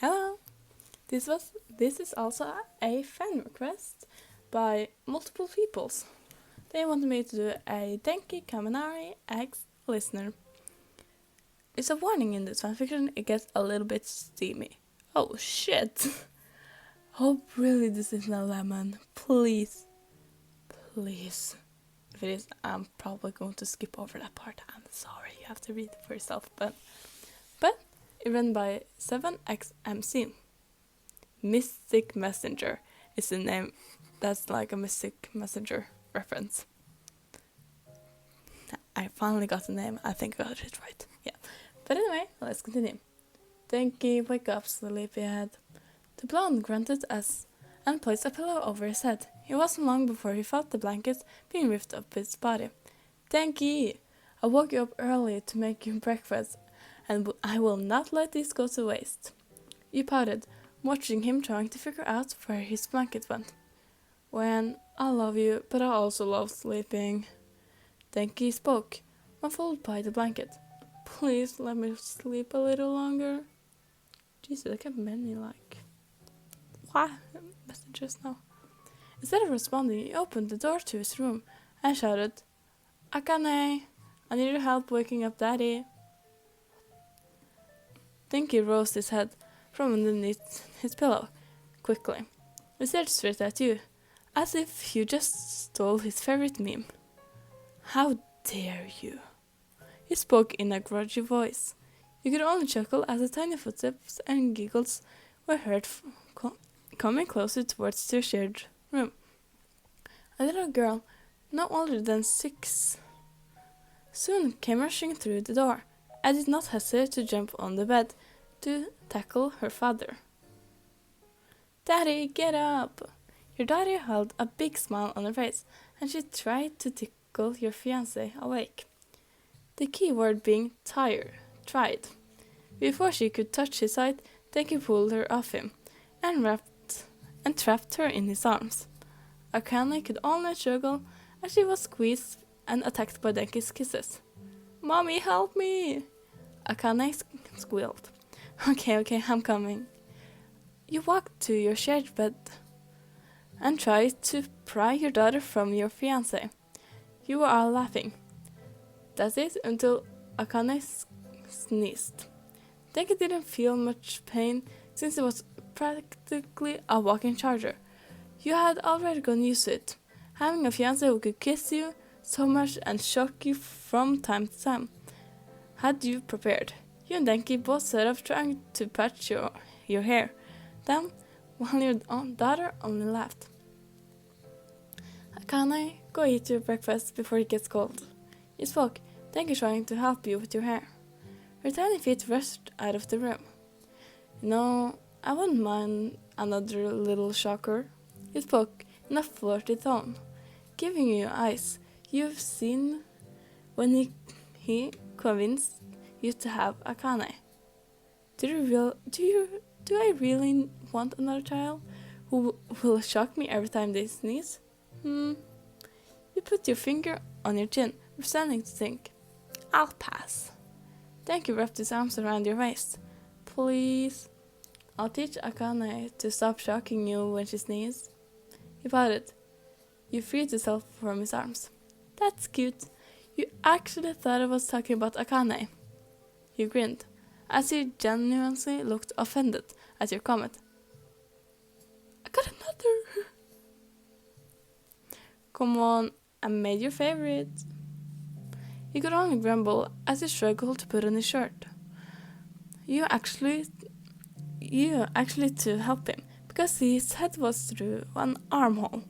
Hello. This is also a fan request by multiple peoples. They wanted me to do a Denki Kaminari X listener. It's a warning in this fanfiction, it gets a little bit steamy. Oh shit! Hope really this isn't a lemon. Please. Please. If it is, I'm probably going to skip over that part. I'm sorry, you have to read it for yourself. But it's written by 7XMC. Mystic Messenger is the name. That's like a Mystic Messenger reference. I finally got the name. I think I got it right. Yeah. But anyway, let's continue. Denki, wake up, sleepyhead. The blonde grunted and placed a pillow over his head. It wasn't long before he felt the blanket being ripped up his body. Denki, I woke you up early to make you breakfast, and I will not let this go to waste. You pouted, watching him trying to figure out where his blanket went. When I love you, but I also love sleeping. Denki spoke, muffled by the blanket. Please let me sleep a little longer. Jesus, I get many messages now. Instead of responding, he opened the door to his room and shouted, Akane, I need your help waking up Daddy. Denki rose his head from underneath his pillow, quickly. He stared straight at you, as if you just stole his favorite meme. How dare you? He spoke in a grudgy voice. You could only chuckle as the tiny footsteps and giggles were heard coming closer towards their shared room. A little girl, no older than 6, soon came rushing through the door. I did not hesitate to jump on the bed to tackle her father. Daddy, get up! Your daughter held a big smile on her face, and she tried to tickle your fiancé awake. The key word being tried. Before she could touch his side, Denki pulled her off him and trapped her in his arms. Akane could only struggle as she was squeezed and attacked by Denki's kisses. Mommy, help me! Akane squealed. Okay, I'm coming. You walked to your shared bed and tried to pry your daughter from your fiancé. You were all laughing. That's it until Akane sneezed. Denk didn't feel much pain since it was practically a walking charger. You had already gotten used to it, having a fiancé who could kiss you so much and shock you from time to time. Had you prepared? You and Denki both set off trying to patch your hair down, while your daughter only laughed. Akane, go eat your breakfast before it gets cold. You spoke, Denki trying to help you with your hair. Her tiny feet rushed out of the room. No, I wouldn't mind another little shocker. You spoke in a flirty tone, giving you eyes you've seen when he convinced you to have Akane. Do I really want another child who will shock me every time they sneeze? You put your finger on your chin, pretending to think. I'll pass. Denki wrapped his arms around your waist. Please. I'll teach Akane to stop shocking you when she sneezes. He pouted. You freed yourself from his arms. That's cute. You actually thought I was talking about Akane. You grinned, as he genuinely looked offended at your comment. I got another. Come on, I made your favorite. He could only grumble as he struggled to put on his shirt. You actually to help him, because his head was through an armhole.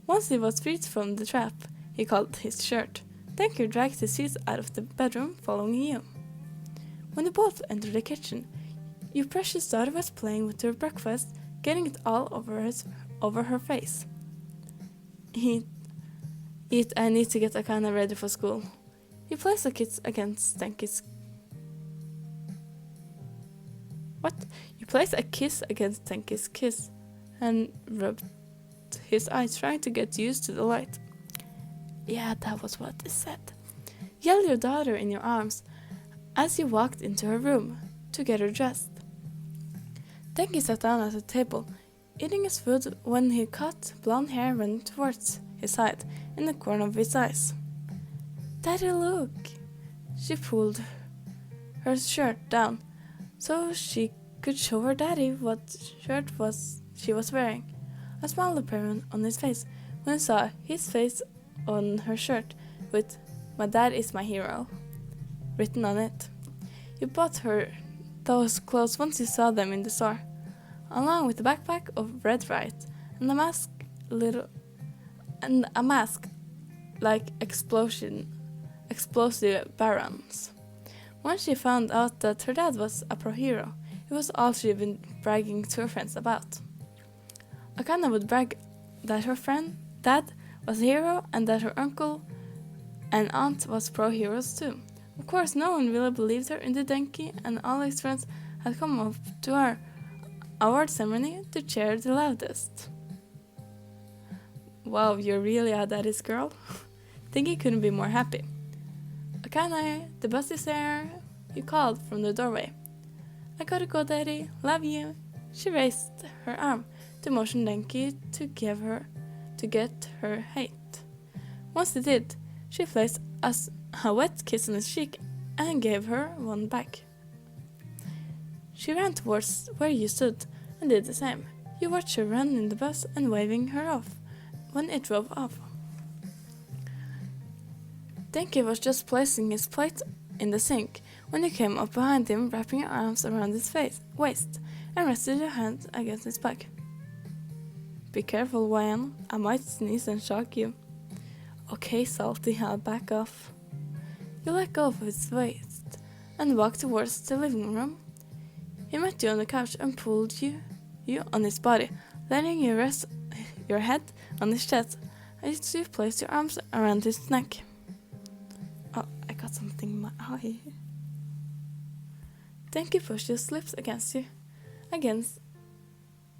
Once he was freed from the trap, he called his shirt. Denki dragged his feet out of the bedroom, following you. When you both entered the kitchen, your precious daughter was playing with her breakfast, getting it all over her face. Eat, I need to get Akane ready for school. You placed a kiss against Denki's. What? You placed a kiss against Denki's kiss and rubbed his eyes, trying to get used to the light. Yeah, that was what they said. You held your daughter in your arms as you walked into her room to get her dressed. Then he sat down at the table, eating his food when he caught blonde hair running towards his side in the corner of his eyes. "Daddy, look!" She pulled her shirt down so she could show her daddy what shirt she was wearing. A smile appeared on his face when he saw his face on her shirt with "My dad is my hero" written on it. He bought her those clothes once he saw them in the store, along with a backpack of red rice and a mask like explosive barons. Once she found out that her dad was a pro hero, it was all she'd been bragging to her friends about. Akana would brag that her dad was a hero and that her uncle and aunt was pro heroes too. Of course, no one really believed her until Denki and all his friends had come up to our award ceremony to cheer the loudest. "Wow, you're really a daddy's girl." Denki couldn't be more happy. "Akane, the bus is there," he called from the doorway. "I gotta go, daddy. Love you." She raised her arm to motion Denki to get her height. Once he did, she placed a wet kiss on his cheek and gave her one back. She ran towards where you stood and did the same. You watched her run in the bus and waving her off when it drove off. Denki was just placing his plate in the sink when you came up behind him, wrapping your arms around his waist and rested your hand against his back. "Be careful, Wyan. I might sneeze and shock you." "Okay, Salty, I'll back off." You let go of his waist and walked towards the living room. He met you on the couch and pulled you on his body, letting you rest your head on his chest as you placed your arms around his neck. Oh, I got something in my eye. Denki pushed his lips against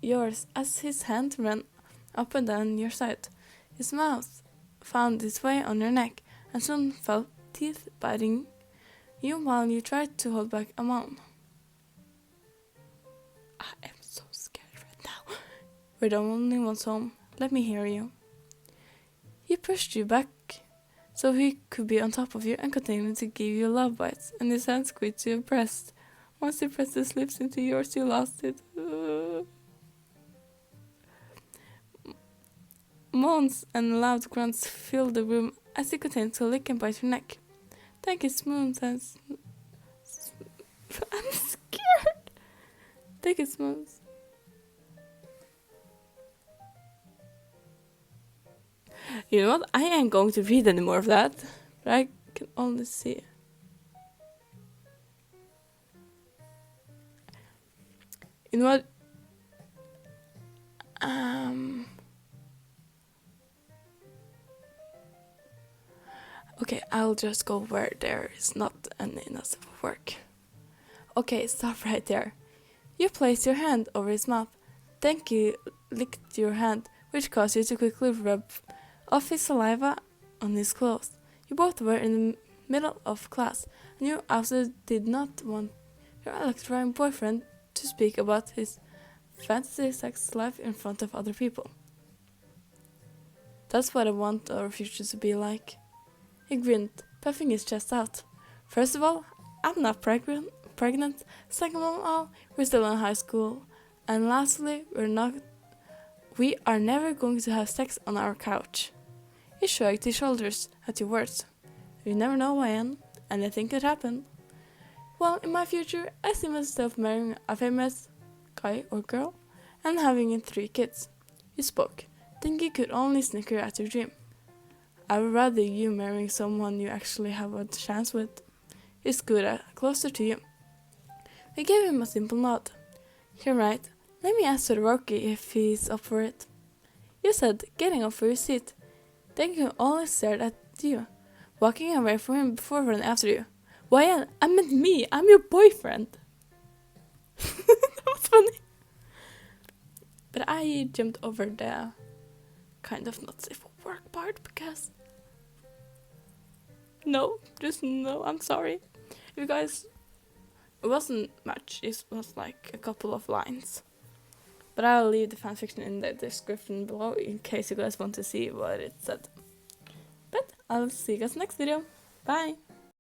yours as his hand ran up and down your side. His mouth found its way on your neck and soon felt teeth biting you while you tried to hold back a moan. "I am so scared right now. We're the only ones home. Let me hear you." He pushed you back so he could be on top of you and continued to give you love bites, and his hand squeezed your breast. Once he pressed his lips into yours, you lost it. Moans and loud grunts filled the room as he continued to lick and bite your neck. Thank you, smooth and I'm scared. Take it, smooth. You know what? I ain't going to read any more of that, but I can only see. You know what? Okay, I'll just go where there is not any enough work. Okay, stop right there. You placed your hand over his mouth. Thank you licked your hand, which caused you to quickly rub off his saliva on his clothes. You both were in the middle of class, and you also did not want your electrifying boyfriend to speak about his fantasy sex life in front of other people. That's what I want our future to be like. He grinned, puffing his chest out. First of all, I'm not pregnant. Second of all, we're still in high school. And lastly, we are never going to have sex on our couch. He shrugged his shoulders at your words. You never know when, anything could happen. Well, in my future, I see myself marrying a famous guy or girl and having 3 kids. You spoke, thinking you could only snicker at your dream. I would rather you marrying someone you actually have a chance with. He scooted closer to you. We gave him a simple nod. You're right. Let me ask Rocky if he's up for it. You said, getting up for your seat. Then he only stared at you, walking away from him before running after you. Why, I meant me. I'm your boyfriend. That was funny. But I jumped over the kind of not safe for work part because... No, just no, I'm sorry. If you guys It wasn't much, it was like a couple of lines. But I'll leave the fanfiction in the description below in case you guys want to see what it said. But I'll see you guys next video. Bye!